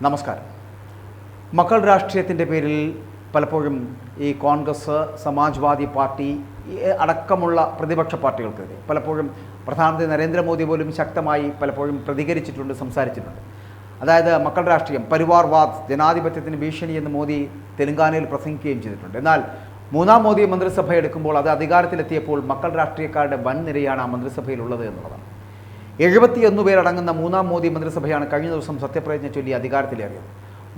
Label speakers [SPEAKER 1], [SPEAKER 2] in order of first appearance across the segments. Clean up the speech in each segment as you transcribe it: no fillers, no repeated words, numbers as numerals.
[SPEAKER 1] നമസ്കാരം. മക്കൾ രാഷ്ട്രീയത്തിൻ്റെ പേരിൽ പലപ്പോഴും ഈ കോൺഗ്രസ്, സമാജ്വാദി പാർട്ടി അടക്കമുള്ള പ്രതിപക്ഷ പാർട്ടികൾക്കെതിരെ പലപ്പോഴും പ്രധാനമന്ത്രി നരേന്ദ്രമോദി പോലും ശക്തമായി പലപ്പോഴും പ്രതികരിച്ചിട്ടുണ്ട്, സംസാരിച്ചിട്ടുണ്ട്. അതായത് മക്കൾ രാഷ്ട്രീയം, പരിവാർവാദ്, ജനാധിപത്യത്തിന് ഭീഷണി എന്ന് മോദി തെലങ്കാനയിൽ പ്രസംഗിക്കുകയും ചെയ്തിട്ടുണ്ട്. എന്നാൽ മൂന്നാം മോദി മന്ത്രിസഭ എടുക്കുമ്പോൾ, അത് അധികാരത്തിലെത്തിയപ്പോൾ മക്കൾ രാഷ്ട്രീയക്കാരുടെ വൻ നിരയാണ് ആ മന്ത്രിസഭയിലുള്ളത് എന്നുള്ളതാണ്. 71 പേരടങ്ങുന്ന മൂന്നാം മോദി മന്ത്രിസഭയാണ് കഴിഞ്ഞ ദിവസം സത്യപ്രതിജ്ഞ ചൊല്ലി അധികാരത്തിലേറിയത്.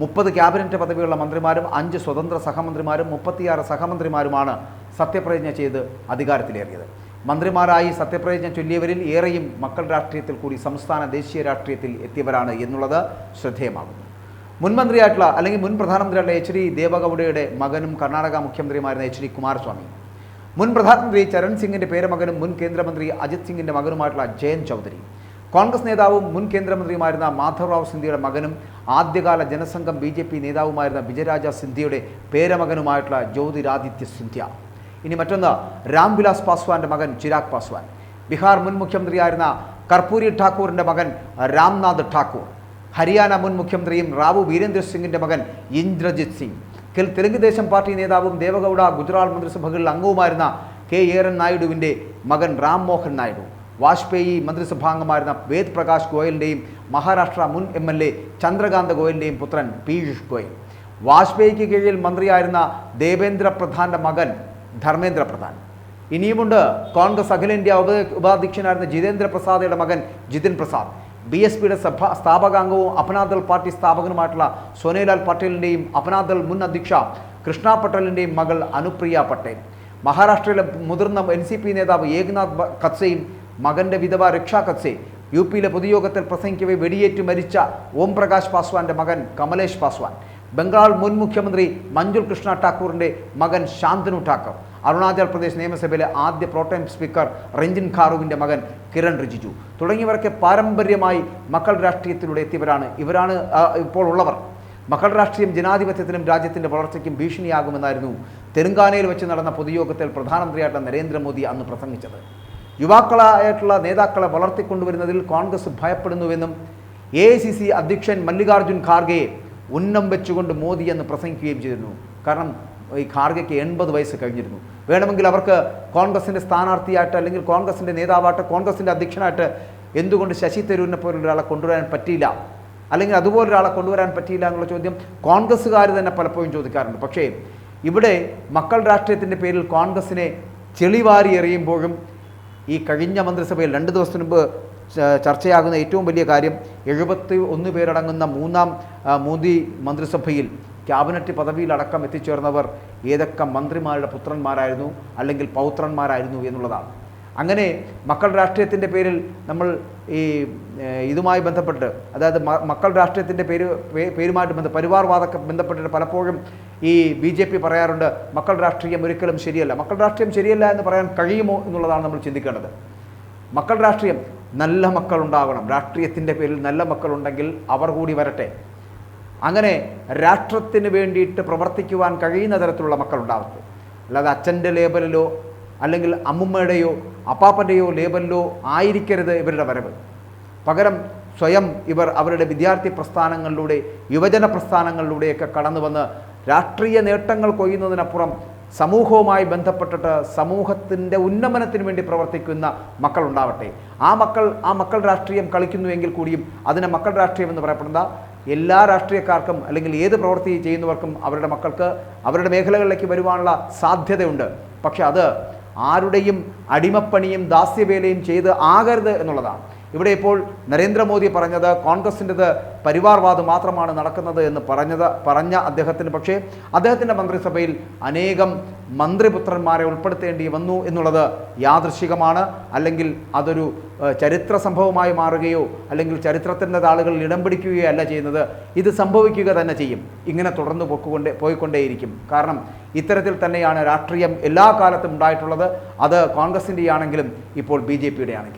[SPEAKER 1] 30 ക്യാബിനറ്റ് പദവിയുള്ള മന്ത്രിമാരും 5 സ്വതന്ത്ര സഹമന്ത്രിമാരും 36 സഹമന്ത്രിമാരുമാണ് സത്യപ്രതിജ്ഞ ചെയ്ത് അധികാരത്തിലേറിയത്. മന്ത്രിമാരായി സത്യപ്രതിജ്ഞ ചൊല്ലിയവരിൽ ഏറെയും മക്കൾ രാഷ്ട്രീയത്തിൽ കൂടി സംസ്ഥാന ദേശീയ രാഷ്ട്രീയത്തിൽ എത്തിയവരാണ് എന്നുള്ളത് ശ്രദ്ധേയമാകുന്നു. മുൻ മന്ത്രിയായിട്ടുള്ള അല്ലെങ്കിൽ മുൻ പ്രധാനമന്ത്രിയായിട്ടുള്ള എച്ച് ഡി ദേവഗൌഡയുടെ മകനും കർണാടക മുഖ്യമന്ത്രിയുമായിരുന്ന എച്ച് ഡി കുമാരസ്വാമി, മുൻ പ്രധാനമന്ത്രി ചരൺ സിംഗിൻ്റെ പേരമകനും മുൻ കേന്ദ്രമന്ത്രി അജിത് സിംഗിൻ്റെ മകനുമായിട്ടുള്ള ജയന്ത് ചൗധരി, കോൺഗ്രസ് നേതാവും മുൻ കേന്ദ്രമന്ത്രിയുമായിരുന്ന മാധവറാവ് സിന്ധ്യയുടെ മകനും ആദ്യകാല ജനസംഘം BJP നേതാവുമായിരുന്ന വിജയരാജ സിന്ധ്യയുടെ പേരമകനുമായിട്ടുള്ള ജ്യോതിരാദിത്യ സിന്ധ്യ. ഇനി മറ്റൊന്ന്, രാംവിലാസ് പാസ്വാന്റെ മകൻ ചിരാഗ് പാസ്വാൻ, ബീഹാർ മുൻ മുഖ്യമന്ത്രിയായിരുന്ന കർപ്പൂരി ഠാക്കൂറിൻ്റെ മകൻ രാംനാഥ് ഠാക്കൂർ, ഹരിയാന മുൻ മുഖ്യമന്ത്രിയും റാവു വീരേന്ദ്ര സിംഗിൻ്റെ മകൻ ഇന്ദ്രജിത് സിംഗ്, തെലുങ്ക് ദേശം പാർട്ടി നേതാവും ദേവഗൌഡ ഗുജറാത്ത് മന്ത്രിസഭകളിൽ അംഗവുമായിരുന്ന KN നായിഡുവിൻ്റെ മകൻ റാം മോഹൻ നായിഡു, വാജ്പേയി മന്ത്രിസഭാംഗമായിരുന്ന വേദ് പ്രകാശ് ഗോയലിൻ്റെയും മഹാരാഷ്ട്ര മുൻ MLA ചന്ദ്രകാന്ത ഗോയലിൻ്റെയും പുത്രൻ പീയൂഷ് ഗോയൽ, വാജ്പേയിക്ക് കീഴിൽ മന്ത്രിയായിരുന്ന ദേവേന്ദ്ര പ്രധാൻ്റെ മകൻ ധർമ്മേന്ദ്ര പ്രധാൻ. ഇനിയുമുണ്ട് കോൺഗ്രസ് അഖിലേന്ത്യാ ഉപാധ്യക്ഷനായിരുന്ന ജിതേന്ദ്ര പ്രസാദയുടെ മകൻ ജിതിൻ പ്രസാദ്, BSPയുടെ സ്ഥാപകാംഗവും അപനാദൾ പാർട്ടി സ്ഥാപകനുമായിട്ടുള്ള സോനേലാൽ പട്ടേലിൻ്റെയും അപനാദൾ മുൻ അധ്യക്ഷ കൃഷ്ണ പട്ടേലിൻ്റെയും മകൾ അനുപ്രിയ പട്ടേൽ, മഹാരാഷ്ട്രയിലെ മുതിർന്ന NCP നേതാവ് ഏകനാഥ് ഖത്സെയും മകൻ്റെ വിധവ രക്ഷ ഖത്സെ, UPയിലെ പൊതുയോഗത്തിൽ പ്രസംഗിക്കവേ വെടിയേറ്റ് മരിച്ച ഓം പ്രകാശ് പാസ്വാന്റെ മകൻ കമലേഷ് പാസ്വാൻ, ബംഗാൾ മുൻ മുഖ്യമന്ത്രി മഞ്ജുൾ കൃഷ്ണ ഠാക്കൂറിൻ്റെ മകൻ ശാന്തനു ഠാക്കൂർ, അരുണാചൽ പ്രദേശ് നിയമസഭയിലെ ആദ്യ പ്രോട്ടം സ്പീക്കർ രഞ്ജിൻ ഖാറുവിൻ്റെ മകൻ കിരൺ റിജിജു തുടങ്ങിയവരൊക്കെ പാരമ്പര്യമായി മക്കൾ രാഷ്ട്രീയത്തിലൂടെ എത്തിയവരാണ്. ഇവരാണ് ഇപ്പോൾ ഉള്ളവർ. മക്കൾ രാഷ്ട്രീയം ജനാധിപത്യത്തിനും രാജ്യത്തിൻ്റെ വളർച്ചയ്ക്കും ഭീഷണിയാകുമെന്നായിരുന്നു തെലങ്കാനയിൽ വെച്ച് നടന്ന പൊതുയോഗത്തിൽ പ്രധാനമന്ത്രിയായിട്ടുള്ള നരേന്ദ്രമോദി അന്ന് പ്രസംഗിച്ചത്. യുവാക്കളായിട്ടുള്ള നേതാക്കളെ വളർത്തിക്കൊണ്ടുവരുന്നതിൽ കോൺഗ്രസ് ഭയപ്പെടുന്നുവെന്നും AICC അധ്യക്ഷൻ മല്ലികാർജുൻ ഖാർഗെയെ ഉന്നം വെച്ചുകൊണ്ട് മോദി എന്ന് പ്രസംഗിക്കുകയും ചെയ്തിരുന്നു. കാരണം ഈ ഖാർഗെക്ക് 80 വയസ്സ് കഴിഞ്ഞിരുന്നു. വേണമെങ്കിൽ അവർക്ക് കോൺഗ്രസിൻ്റെ സ്ഥാനാർത്ഥിയായിട്ട് അല്ലെങ്കിൽ കോൺഗ്രസിൻ്റെ നേതാവായിട്ട് കോൺഗ്രസിൻ്റെ അധ്യക്ഷനായിട്ട് എന്തുകൊണ്ട് ശശി തരൂരിനെ പോലുള്ള ഒരാളെ കൊണ്ടുവരാൻ പറ്റിയില്ല, അല്ലെങ്കിൽ അതുപോലൊരാളെ കൊണ്ടുവരാൻ പറ്റിയില്ല എന്നുള്ള ചോദ്യം കോൺഗ്രസ്സുകാർ തന്നെ പലപ്പോഴും ചോദിക്കാറുണ്ട്. പക്ഷേ ഇവിടെ മക്കൾ രാഷ്ട്രീയത്തിൻ്റെ പേരിൽ കോൺഗ്രസിനെ ചെളിവാരി എറിയുമ്പോഴും ഈ കഴിഞ്ഞ മന്ത്രിസഭയിൽ 2 ദിവസത്തിന് മുമ്പ് ചർച്ചയാകുന്ന ഏറ്റവും വലിയ കാര്യം 71 പേരടങ്ങുന്ന മൂന്നാം മോദി മന്ത്രിസഭയിൽ ക്യാബിനറ്റ് പദവിയിലടക്കം എത്തിച്ചേർന്നവർ ഏതൊക്കെ മന്ത്രിമാരുടെ പുത്രന്മാരായിരുന്നു അല്ലെങ്കിൽ പൗത്രന്മാരായിരുന്നു എന്നുള്ളതാണ്. അങ്ങനെ മക്കൾ രാഷ്ട്രീയത്തിൻ്റെ പേരിൽ നമ്മൾ ഈ ഇതുമായി ബന്ധപ്പെട്ട്, അതായത് മക്കൾ രാഷ്ട്രീയത്തിൻ്റെ പേരുമായിട്ട് പരിവാർവാദമൊക്കെ ബന്ധപ്പെട്ടിട്ട് പലപ്പോഴും ഈ BJP പറയാറുണ്ട് മക്കൾ രാഷ്ട്രീയം ഒരിക്കലും ശരിയല്ല. മക്കൾ രാഷ്ട്രീയം ശരിയല്ല എന്ന് പറയാൻ കഴിയുമോ എന്നുള്ളതാണ് നമ്മൾ ചിന്തിക്കേണ്ടത്. മക്കൾ രാഷ്ട്രീയം, നല്ല മക്കളുണ്ടാകണം. രാഷ്ട്രീയത്തിൻ്റെ പേരിൽ നല്ല മക്കളുണ്ടെങ്കിൽ അവർ കൂടി വരട്ടെ. അങ്ങനെ രാഷ്ട്രത്തിന് വേണ്ടിയിട്ട് പ്രവർത്തിക്കുവാൻ കഴിയുന്ന തരത്തിലുള്ള മക്കളുണ്ടാവട്ടെ. അല്ലാതെ അച്ഛൻ്റെ ലേബലിലോ അല്ലെങ്കിൽ അമ്മുമ്മയുടെയോ അപ്പാപ്പൻ്റെയോ ലേബലിലോ ആയിരിക്കരുത് ഇവരുടെ വരവ്. പകരം സ്വയം ഇവർ അവരുടെ വിദ്യാർത്ഥി പ്രസ്ഥാനങ്ങളിലൂടെ, യുവജന പ്രസ്ഥാനങ്ങളിലൂടെയൊക്കെ കടന്നു വന്ന് രാഷ്ട്രീയ നേട്ടങ്ങൾ കൊയ്യുന്നതിനപ്പുറം സമൂഹവുമായി ബന്ധപ്പെട്ടിട്ട് സമൂഹത്തിൻ്റെ ഉന്നമനത്തിന് വേണ്ടി പ്രവർത്തിക്കുന്ന മക്കളുണ്ടാവട്ടെ. ആ മക്കൾ രാഷ്ട്രീയം കളിക്കുന്നുവെങ്കിൽ കൂടിയും അതിനെ മക്കൾ രാഷ്ട്രീയം എന്ന് പറയപ്പെടുന്ന എല്ലാ രാഷ്ട്രീയക്കാർക്കും അല്ലെങ്കിൽ ഏത് പ്രവൃത്തി ചെയ്യുന്നവർക്കും അവരുടെ മക്കൾക്ക് അവരുടെ മേഖലകളിലേക്ക് വരുവാനുള്ള സാധ്യതയുണ്ട്. പക്ഷെ അത് ആരുടെയും അടിമപ്പണിയും ദാസ്യവേലയും ചെയ്ത് ആകരുത് എന്നുള്ളതാണ്. ഇവിടെ ഇപ്പോൾ നരേന്ദ്രമോദി പറഞ്ഞത് കോൺഗ്രസിൻ്റെത് പരിവാർവാദം മാത്രമാണ് നടക്കുന്നത് എന്ന് പറഞ്ഞ അദ്ദേഹത്തിന്, പക്ഷേ അദ്ദേഹത്തിൻ്റെ മന്ത്രിസഭയിൽ അനേകം മന്ത്രിപുത്രന്മാരെ ഉൾപ്പെടുത്തേണ്ടി വന്നു എന്നുള്ളത് യാദൃശ്ചികമാണ്, അല്ലെങ്കിൽ അതൊരു ചരിത്ര സംഭവമായി മാറുകയോ അല്ലെങ്കിൽ ചരിത്രത്തിൻ്റെ താളുകളിൽ ഇടം പിടിക്കുകയോ അല്ല ചെയ്യുന്നത്. ഇത് സംഭവിക്കുക തന്നെ ചെയ്യും. ഇങ്ങനെ തുടർന്ന് പോയിക്കൊണ്ടേയിരിക്കും. കാരണം ഇത്തരത്തിൽ തന്നെയാണ് രാഷ്ട്രീയം എല്ലാ കാലത്തും ഉണ്ടായിട്ടുള്ളത്. അത് കോൺഗ്രസിൻ്റെ ആണെങ്കിലും ഇപ്പോൾ BJPയുടെ ആണെങ്കിലും.